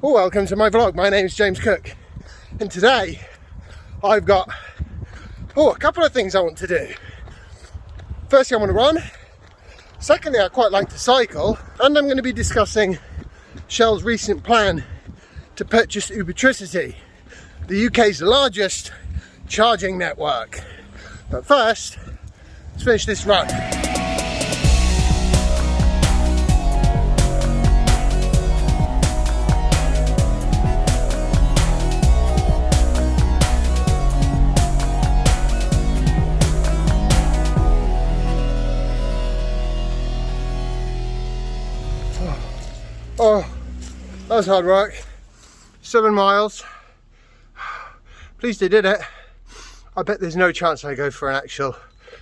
Well, welcome to my vlog. My name is James Cook, and today I've got a couple of things I want to do. Firstly, I want to run. Secondly, I quite like to cycle, and I'm going to be discussing Shell's recent plan to purchase Ubitricity, the UK's largest charging network. But first, let's finish this run. Oh, that was hard work. 7 miles. Pleased I did it. I bet there's no chance I go for an actual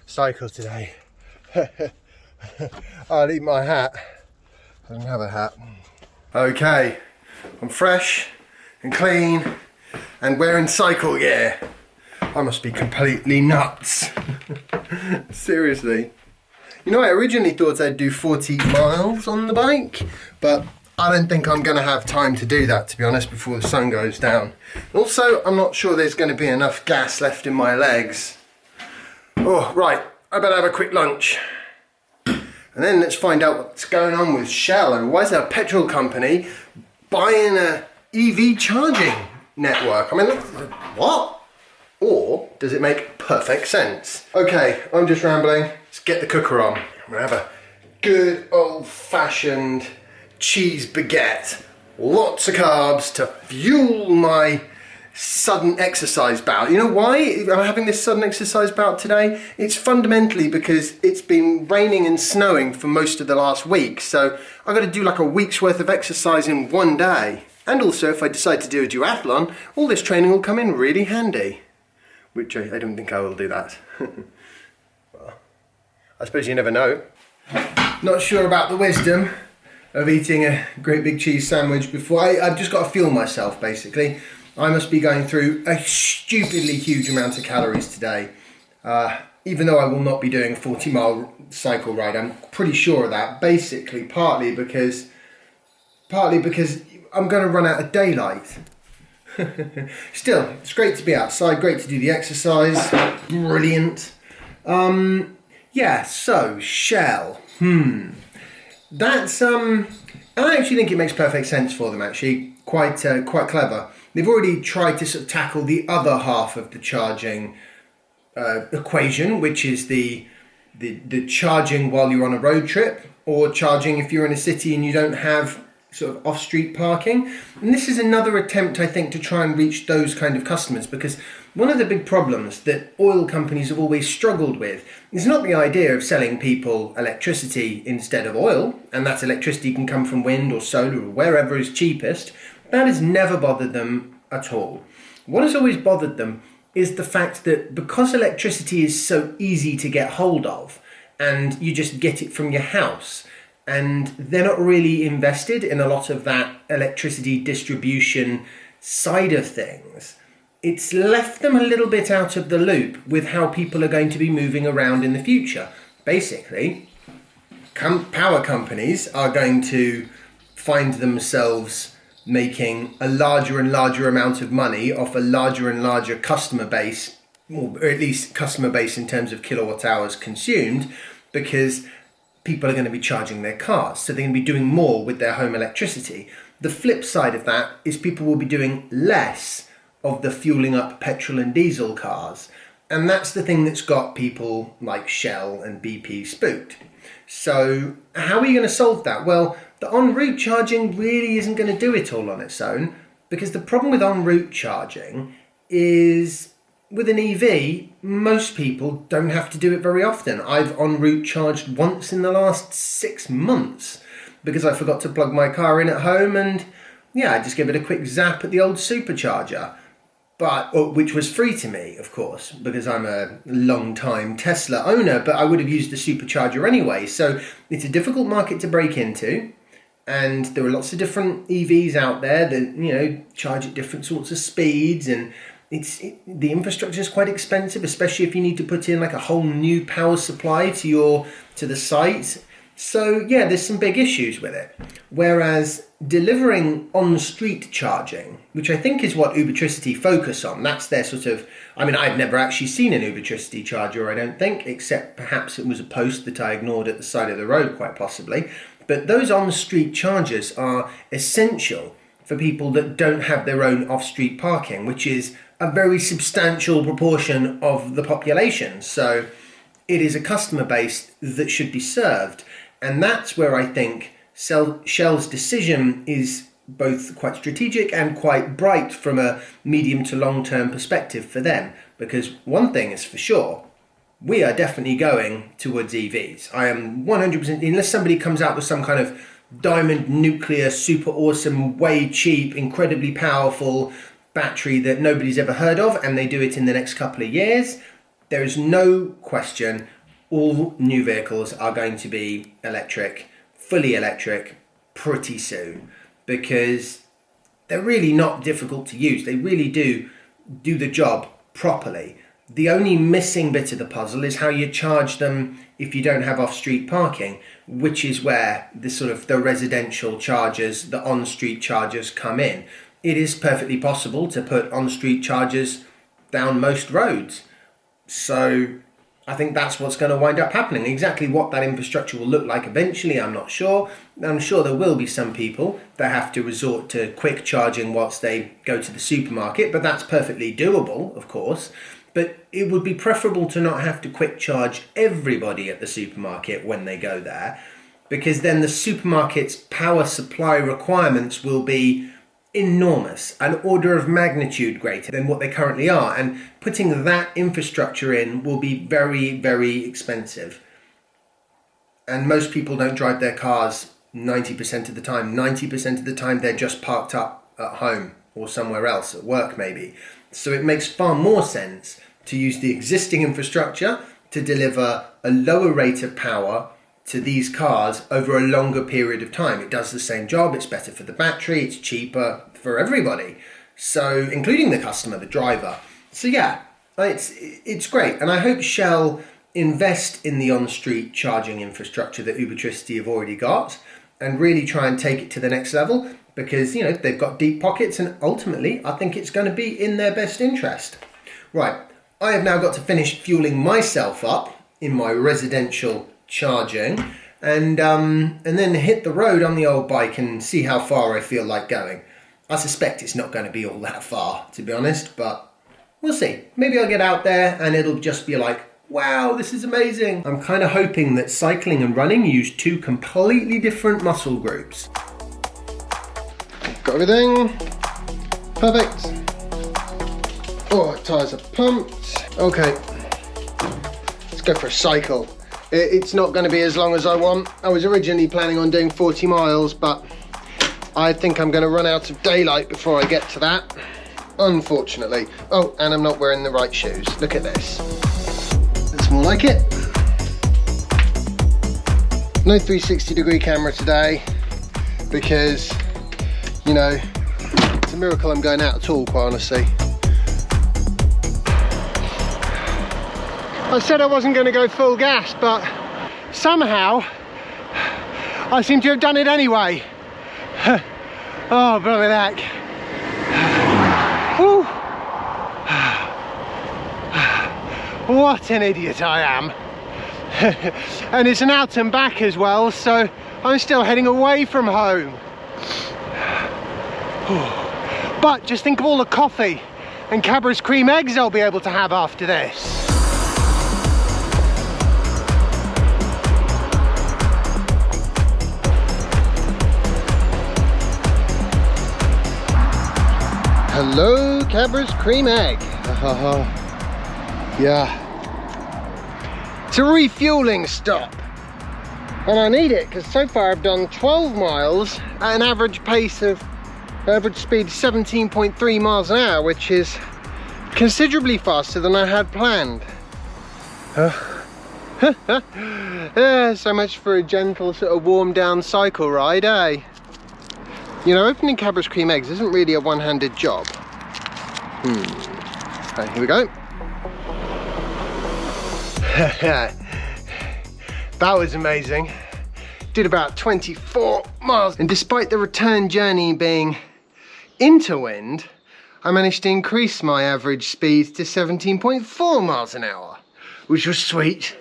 cycle today. I'll eat my hat. I don't have a hat. Okay, I'm fresh and clean and wearing cycle gear. I must be completely nuts. Seriously. You know, I originally thought I'd do 40 miles on the bike, but I don't think I'm going to have time to do that, to be honest, before the sun goes down. Also, I'm not sure there's going to be enough gas left in my legs. Oh, right, I better have a quick lunch. And then let's find out what's going on with Shell, and why is there a petrol company buying a EV charging network? I mean, what? Or does it make perfect sense? Okay, I'm just rambling. Let's get the cooker on. I'm going to have a good old-fashioned cheese baguette, lots of carbs to fuel my sudden exercise bout. You know why I'm having this sudden exercise bout today? It's fundamentally because it's been raining and snowing for most of the last week, so I've got to do like a week's worth of exercise in one day. And also, if I decide to do a duathlon, all this training will come in really handy, which I don't think I will do that. Well, I suppose you never know. Not sure about the wisdom of eating a great big cheese sandwich before. I've just got to fuel myself, basically. I must be going through a stupidly huge amount of calories today. Even though I will not be doing a 40-mile cycle ride, I'm pretty sure of that. Basically, partly because I'm going to run out of daylight. Still, it's great to be outside, great to do the exercise, brilliant. Yeah, so, Shell. That's I actually think it makes perfect sense for them, actually. Quite clever. They've already tried to sort of tackle the other half of the charging equation, which is the charging while you're on a road trip, or charging if you're in a city and you don't have sort of off-street parking. And this is another attempt, I think, to try and reach those kind of customers, because one of the big problems that oil companies have always struggled with is not the idea of selling people electricity instead of oil, and that electricity can come from wind or solar or wherever is cheapest. That has never bothered them at all. What has always bothered them is the fact that because electricity is so easy to get hold of, and you just get it from your house, and they're not really invested in a lot of that electricity distribution side of things, it's left them a little bit out of the loop with how people are going to be moving around in the future. Basically, power companies are going to find themselves making a larger and larger amount of money off a larger and larger customer base, or at least customer base in terms of kilowatt hours consumed, because people are going to be charging their cars, so they're going to be doing more with their home electricity. The flip side of that is people will be doing less of the fueling up petrol and diesel cars, and that's the thing that's got people like Shell and BP spooked. So how are you going to solve that? Well, the en route charging really isn't going to do it all on its own, because the problem with en route charging is with an EV, most people don't have to do it very often. I've en route charged once in the last 6 months because I forgot to plug my car in at home, and yeah, I just gave it a quick zap at the old supercharger. Which was free to me, of course, because I'm a long-time Tesla owner, but I would have used the supercharger anyway. So it's a difficult market to break into, and there are lots of different EVs out there that, you know, charge at different sorts of speeds, and the infrastructure is quite expensive, especially if you need to put in like a whole new power supply to the site. So yeah, there's some big issues with it. Whereas delivering on-street charging, which I think is what Ubitricity focus on, that's their sort of, I mean, I've never actually seen an Ubitricity charger, I don't think, except perhaps it was a post that I ignored at the side of the road, quite possibly. But those on-street chargers are essential for people that don't have their own off-street parking, which is a very substantial proportion of the population. So it is a customer base that should be served. And that's where I think Shell's decision is both quite strategic and quite bright from a medium to long-term perspective for them. Because one thing is for sure, we are definitely going towards EVs. I am 100%, unless somebody comes out with some kind of diamond nuclear, super awesome, way cheap, incredibly powerful battery that nobody's ever heard of, and they do it in the next couple of years, there is no question all new vehicles are going to be electric, fully electric, pretty soon, because they're really not difficult to use. They really do the job properly. The only missing bit of the puzzle is how you charge them if you don't have off-street parking, which is where the residential chargers, the on-street chargers come in. It is perfectly possible to put on-street chargers down most roads. So I think that's what's going to wind up happening. Exactly what that infrastructure will look like eventually, I'm not sure. I'm sure there will be some people that have to resort to quick charging whilst they go to the supermarket, but that's perfectly doable, of course. But it would be preferable to not have to quick charge everybody at the supermarket when they go there, because then the supermarket's power supply requirements will be enormous, an order of magnitude greater than what they currently are, and putting that infrastructure in will be very, very expensive. And most people don't drive their cars 90% of the time. 90% of the time they're just parked up at home or somewhere else, at work maybe. So it makes far more sense to use the existing infrastructure to deliver a lower rate of power to these cars over a longer period of time. It does the same job, it's better for the battery, it's cheaper for everybody. So, including the customer, the driver. So yeah, it's great. And I hope Shell invest in the on-street charging infrastructure that Ubitricity have already got and really try and take it to the next level, because, you know, they've got deep pockets and ultimately I think it's going to be in their best interest. Right, I have now got to finish fueling myself up in my residential charging and then hit the road on the old bike and see how far I feel like going. I suspect it's not going to be all that far, to be honest, but we'll see. Maybe I'll get out there and it'll just be like, wow, this is amazing. I'm kind of hoping that cycling and running use two completely different muscle groups. Got everything. Perfect. Oh, tyres are pumped. Okay, let's go for a cycle. It's not going to be as long as I want. I was originally planning on doing 40 miles, but I think I'm going to run out of daylight before I get to that, unfortunately. Oh, and I'm not wearing the right shoes. Look at this. That's more like it. No 360-degree camera today because, you know, it's a miracle I'm going out at all, quite honestly. I said I wasn't going to go full gas, but somehow I seem to have done it anyway. Oh, bloody heck. Whew. What an idiot I am. And it's an out and back as well, so I'm still heading away from home. But just think of all the coffee and Cadbury's cream eggs I'll be able to have after this. Hello, Cadbury's cream egg. Yeah. It's a refueling stop. And I need it because so far I've done 12 miles at an average pace of, average speed 17.3 miles an hour, which is considerably faster than I had planned. Yeah, so much for a gentle sort of warm down cycle ride, eh? You know, opening Cadbury's cream eggs isn't really a one-handed job. Okay, here we go. That was amazing. did about 24 miles. And despite the return journey being into wind, I managed to increase my average speed to 17.4 miles an hour, which was sweet.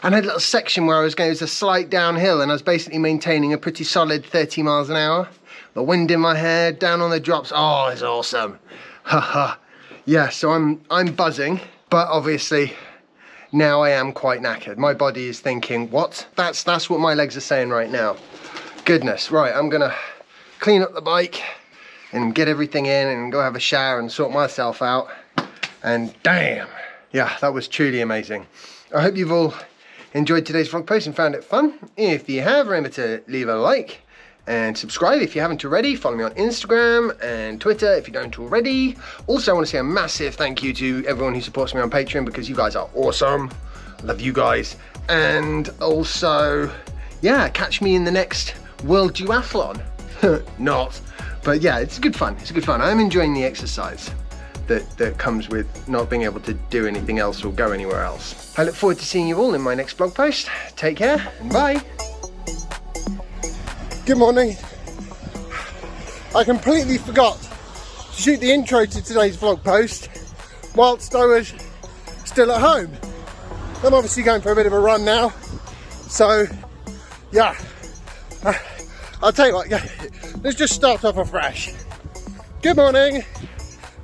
And I had a little section where I was going, it was a slight downhill, and I was basically maintaining a pretty solid 30 miles an hour. The wind in my hair, down on the drops. Oh, it's awesome. Haha. Yeah, so I'm buzzing, but obviously now I am quite knackered. My body is thinking, what? That's what my legs are saying right now. Goodness, right, I'm gonna clean up the bike and get everything in and go have a shower and sort myself out. And damn, yeah, that was truly amazing. I hope you've all enjoyed today's vlog post and found it fun. If you have, remember to leave a like and subscribe if you haven't already. Follow me on Instagram and Twitter if you don't already. Also, I want to say a massive thank you to everyone who supports me on Patreon, because you guys are awesome. Love you guys. And also, yeah, catch me in the next World Duathlon. Not, but yeah, it's good fun. It's good fun. I'm enjoying the exercise that comes with not being able to do anything else or go anywhere else. I look forward to seeing you all in my next blog post. Take care and bye. Good morning. I completely forgot to shoot the intro to today's vlog post whilst I was still at home. I'm obviously going for a bit of a run now, so yeah, I'll tell you what, yeah, let's just start off afresh. Good morning.